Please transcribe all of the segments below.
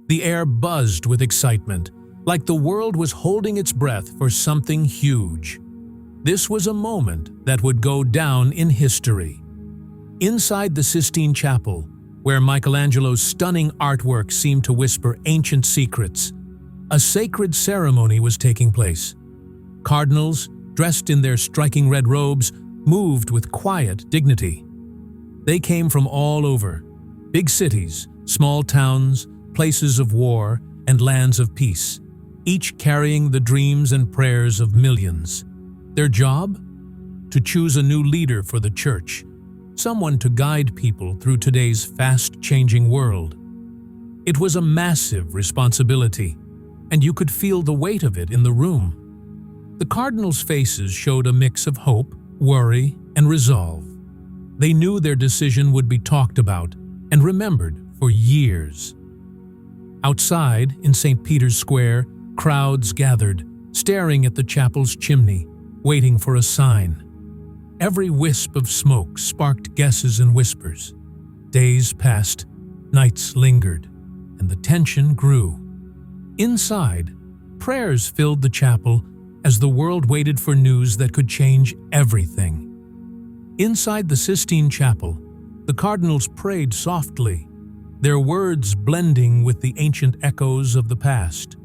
The air buzzed with excitement, like the world was holding its breath for something huge. This was a moment that would go down in history. Inside the Sistine Chapel, where Michelangelo's stunning artwork seemed to whisper ancient secrets, a sacred ceremony was taking place. Cardinals, dressed in their striking red robes, moved with quiet dignity. They came from all over, big cities, small towns, places of war, and lands of peace, each carrying the dreams and prayers of millions. Their job? To choose a new leader for the Church, someone to guide people through today's fast-changing world. It was a massive responsibility, and you could feel the weight of it in the room. The Cardinals' faces showed a mix of hope, worry, and resolve. They knew their decision would be talked about and remembered for years. Outside, in St. Peter's Square, crowds gathered, staring at the chapel's chimney, waiting for a sign. Every wisp of smoke sparked guesses and whispers. Days passed, nights lingered, and the tension grew. Inside, prayers filled the chapel as the world waited for news that could change everything. Inside the Sistine Chapel, the Cardinals prayed softly, their words blending with the ancient echoes of the past.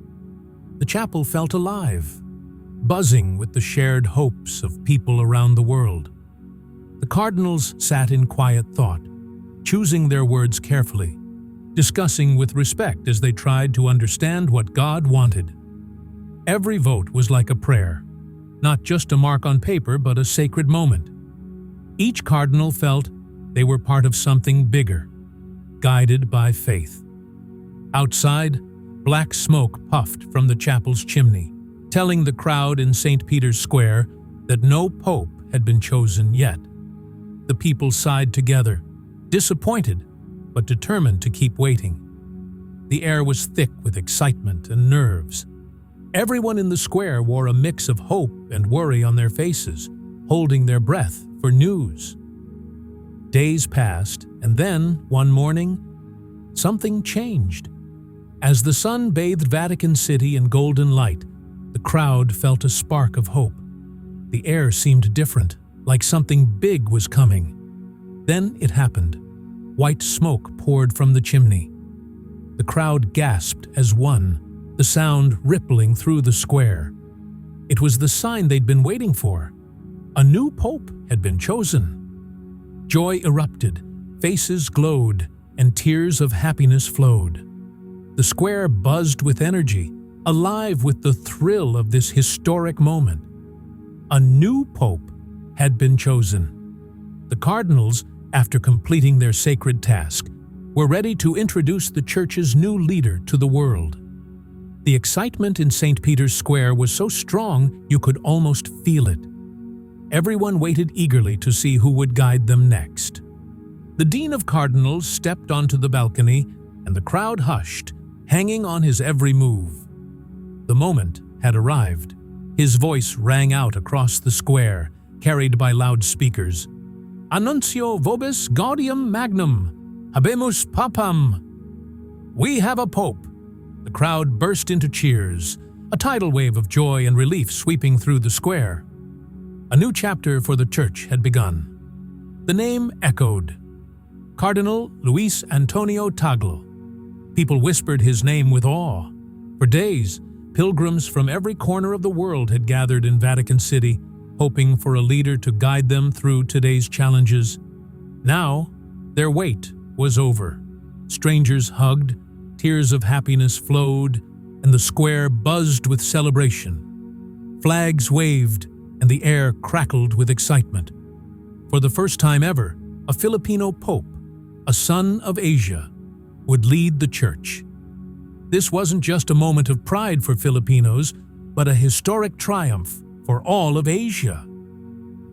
The chapel felt alive, buzzing with the shared hopes of people around the world. The Cardinals sat in quiet thought, choosing their words carefully, discussing with respect as they tried to understand what God wanted. Every vote was like a prayer, not just a mark on paper but a sacred moment. Each cardinal felt they were part of something bigger, guided by faith. Outside, black smoke puffed from the chapel's chimney, telling the crowd in St. Peter's Square that no pope had been chosen yet. The people sighed together, disappointed but determined to keep waiting. The air was thick with excitement and nerves. Everyone in the square wore a mix of hope and worry on their faces, holding their breath for news. Days passed, and then, one morning, something changed. As the sun bathed Vatican City in golden light, the crowd felt a spark of hope. The air seemed different, like something big was coming. Then it happened. White smoke poured from the chimney. The crowd gasped as one, the sound rippling through the square. It was the sign they'd been waiting for. A new pope had been chosen. Joy erupted, faces glowed, and tears of happiness flowed. The square buzzed with energy, alive with the thrill of this historic moment. A new pope had been chosen. The Cardinals, after completing their sacred task, were ready to introduce the Church's new leader to the world. The excitement in St. Peter's Square was so strong you could almost feel it. Everyone waited eagerly to see who would guide them next. The Dean of Cardinals stepped onto the balcony, and the crowd hushed, hanging on his every move. The moment had arrived. His voice rang out across the square, carried by loudspeakers. Annuncio vobis gaudium magnum, habemus papam. We have a pope. The crowd burst into cheers, a tidal wave of joy and relief sweeping through the square. A new chapter for the Church had begun. The name echoed. Cardinal Luis Antonio Tagle. People whispered his name with awe. For days, pilgrims from every corner of the world had gathered in Vatican City, hoping for a leader to guide them through today's challenges. Now, their wait was over. Strangers hugged, tears of happiness flowed, and the square buzzed with celebration. Flags waved, and the air crackled with excitement. For the first time ever, a Filipino pope, a son of Asia, would lead the Church. This wasn't just a moment of pride for Filipinos, but a historic triumph for all of Asia.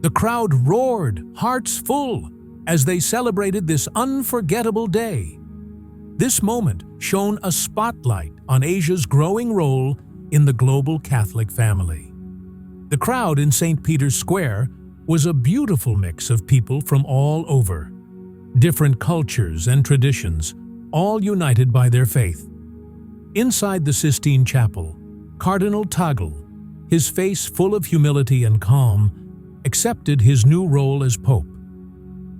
The crowd roared, hearts full, as they celebrated this unforgettable day. This moment shone a spotlight on Asia's growing role in the global Catholic family. The crowd in St. Peter's Square was a beautiful mix of people from all over, different cultures and traditions, all united by their faith. Inside the Sistine Chapel, Cardinal Tagle, his face full of humility and calm, accepted his new role as Pope.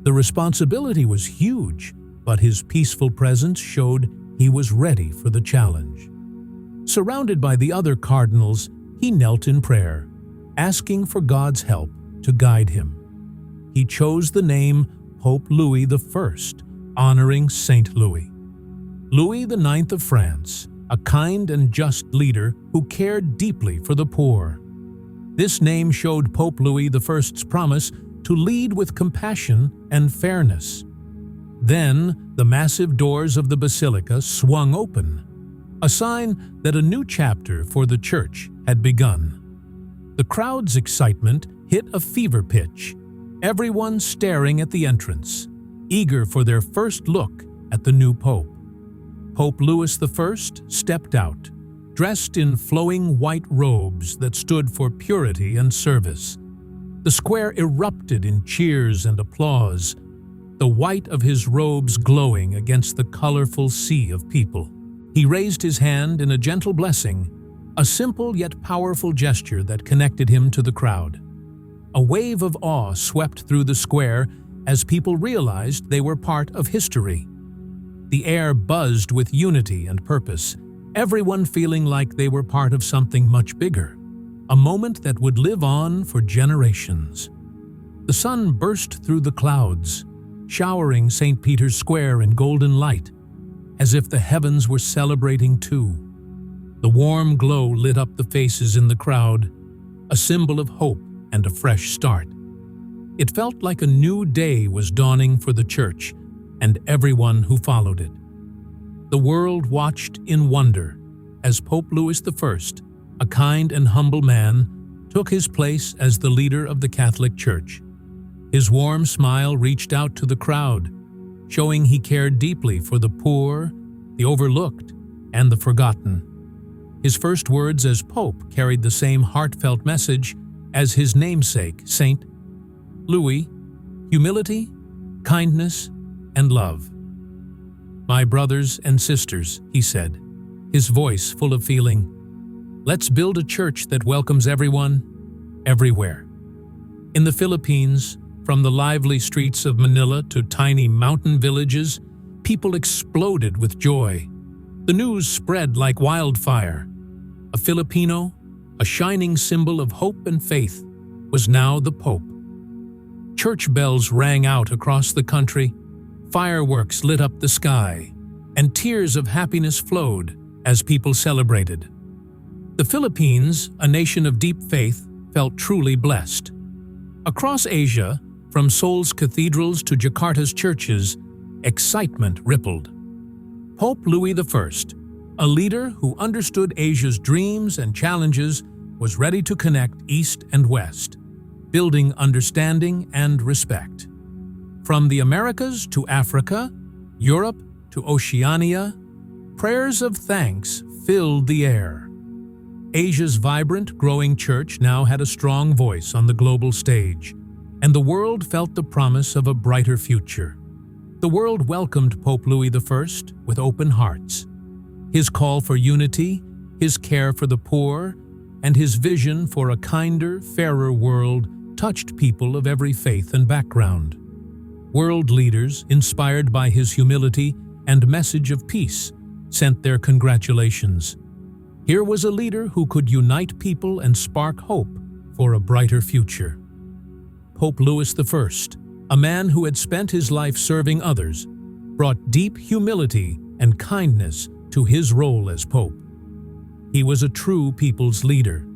The responsibility was huge, but his peaceful presence showed he was ready for the challenge. Surrounded by the other cardinals, he knelt in prayer, asking for God's help to guide him. He chose the name Pope Louis I, honoring Saint Louis. Louis IX of France, a kind and just leader who cared deeply for the poor. This name showed Pope Louis I's promise to lead with compassion and fairness. Then, the massive doors of the basilica swung open, a sign that a new chapter for the Church had begun. The crowd's excitement hit a fever pitch, everyone staring at the entrance, eager for their first look at the new Pope. Pope Louis I stepped out, dressed in flowing white robes that stood for purity and service. The square erupted in cheers and applause, the white of his robes glowing against the colorful sea of people. He raised his hand in a gentle blessing, a simple yet powerful gesture that connected him to the crowd. A wave of awe swept through the square as people realized they were part of history. The air buzzed with unity and purpose, everyone feeling like they were part of something much bigger, a moment that would live on for generations. The sun burst through the clouds, showering St. Peter's Square in golden light, as if the heavens were celebrating too. The warm glow lit up the faces in the crowd, a symbol of hope and a fresh start. It felt like a new day was dawning for the Church and everyone who followed it. The world watched in wonder as Pope Louis I, a kind and humble man, took his place as the leader of the Catholic Church. His warm smile reached out to the crowd, showing he cared deeply for the poor, the overlooked, and the forgotten. His first words as Pope carried the same heartfelt message as his namesake, Saint Louis: humility, kindness, and love. "My brothers and sisters," he said, his voice full of feeling, "let's build a church that welcomes everyone, everywhere." In the Philippines, from the lively streets of Manila to tiny mountain villages, people exploded with joy. The news spread like wildfire. A Filipino, a shining symbol of hope and faith, was now the Pope. Church bells rang out across the country, fireworks lit up the sky, and tears of happiness flowed as people celebrated. The Philippines, a nation of deep faith, felt truly blessed. Across Asia, from Seoul's cathedrals to Jakarta's churches, excitement rippled. Pope Louis I, a leader who understood Asia's dreams and challenges, was ready to connect East and West, building understanding and respect. From the Americas to Africa, Europe to Oceania, prayers of thanks filled the air. Asia's vibrant, growing church now had a strong voice on the global stage, and the world felt the promise of a brighter future. The world welcomed Pope Louis I with open hearts. His call for unity, his care for the poor, and his vision for a kinder, fairer world touched people of every faith and background. World leaders, inspired by his humility and message of peace, sent their congratulations. Here was a leader who could unite people and spark hope for a brighter future. Pope Louis I, a man who had spent his life serving others, brought deep humility and kindness to his role as Pope. He was a true people's leader,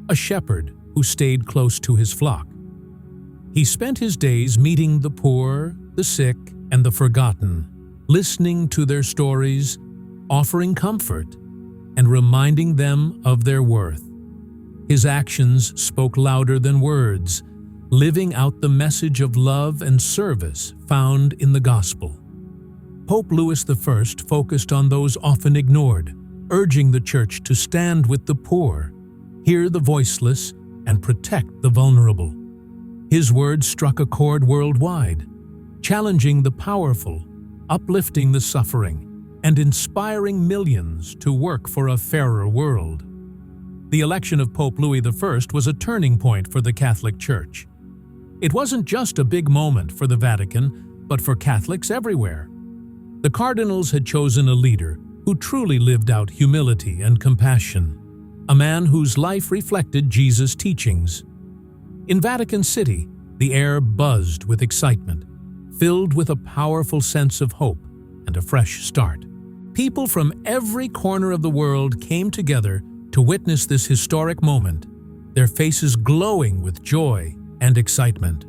a shepherd who stayed close to his flock. He spent his days meeting the poor, the sick, and the forgotten, listening to their stories, offering comfort, and reminding them of their worth. His actions spoke louder than words, living out the message of love and service found in the Gospel. Pope Louis I focused on those often ignored, urging the Church to stand with the poor, hear the voiceless, and protect the vulnerable. His words struck a chord worldwide, challenging the powerful, uplifting the suffering, and inspiring millions to work for a fairer world. The election of Pope Louis I was a turning point for the Catholic Church. It wasn't just a big moment for the Vatican, but for Catholics everywhere. The Cardinals had chosen a leader who truly lived out humility and compassion, a man whose life reflected Jesus' teachings. In Vatican City, the air buzzed with excitement, filled with a powerful sense of hope and a fresh start. People from every corner of the world came together to witness this historic moment, their faces glowing with joy and excitement.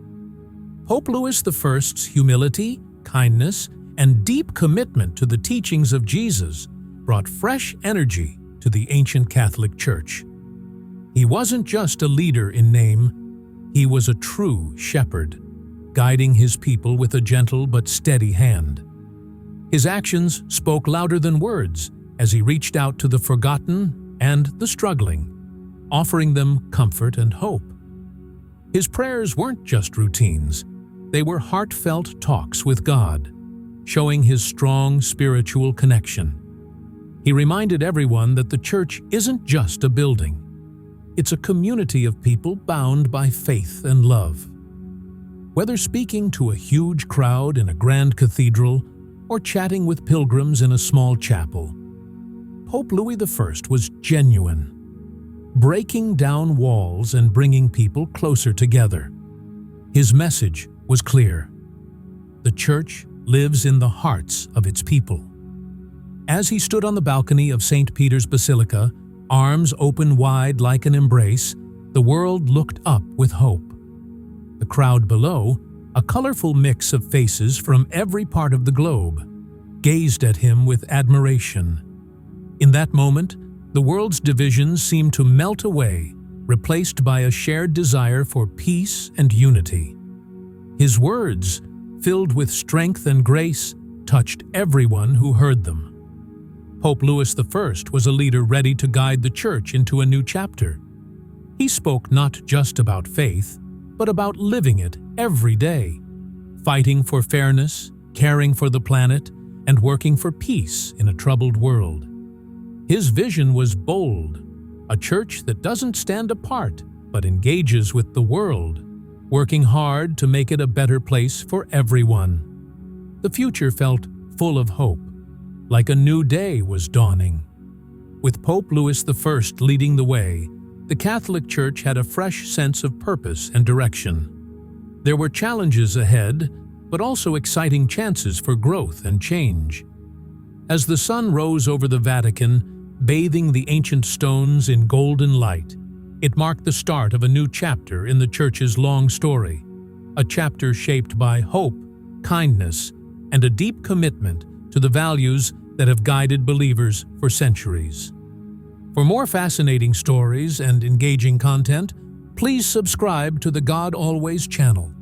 Pope Louis I's humility, kindness, and deep commitment to the teachings of Jesus brought fresh energy to the ancient Catholic Church. He wasn't just a leader in name, he was a true shepherd, guiding his people with a gentle but steady hand. His actions spoke louder than words as he reached out to the forgotten and the struggling, offering them comfort and hope. His prayers weren't just routines, they were heartfelt talks with God, showing his strong spiritual connection. He reminded everyone that the church isn't just a building. It's a community of people bound by faith and love. Whether speaking to a huge crowd in a grand cathedral or chatting with pilgrims in a small chapel, Pope Louis I was genuine, breaking down walls and bringing people closer together. His message was clear. The church lives in the hearts of its people. As he stood on the balcony of St. Peter's Basilica, arms open wide like an embrace, the world looked up with hope. The crowd below, a colorful mix of faces from every part of the globe, gazed at him with admiration. In that moment, the world's divisions seemed to melt away, replaced by a shared desire for peace and unity. His words, filled with strength and grace, touched everyone who heard them. Pope Louis I was a leader ready to guide the Church into a new chapter. He spoke not just about faith, but about living it every day, fighting for fairness, caring for the planet, and working for peace in a troubled world. His vision was bold, a church that doesn't stand apart, but engages with the world, working hard to make it a better place for everyone. The future felt full of hope, like a new day was dawning. With Pope Louis I leading the way, the Catholic Church had a fresh sense of purpose and direction. There were challenges ahead, but also exciting chances for growth and change. As the sun rose over the Vatican, bathing the ancient stones in golden light, it marked the start of a new chapter in the Church's long story, a chapter shaped by hope, kindness, and a deep commitment to the values that have guided believers for centuries. For more fascinating stories and engaging content, please subscribe to the God Always channel.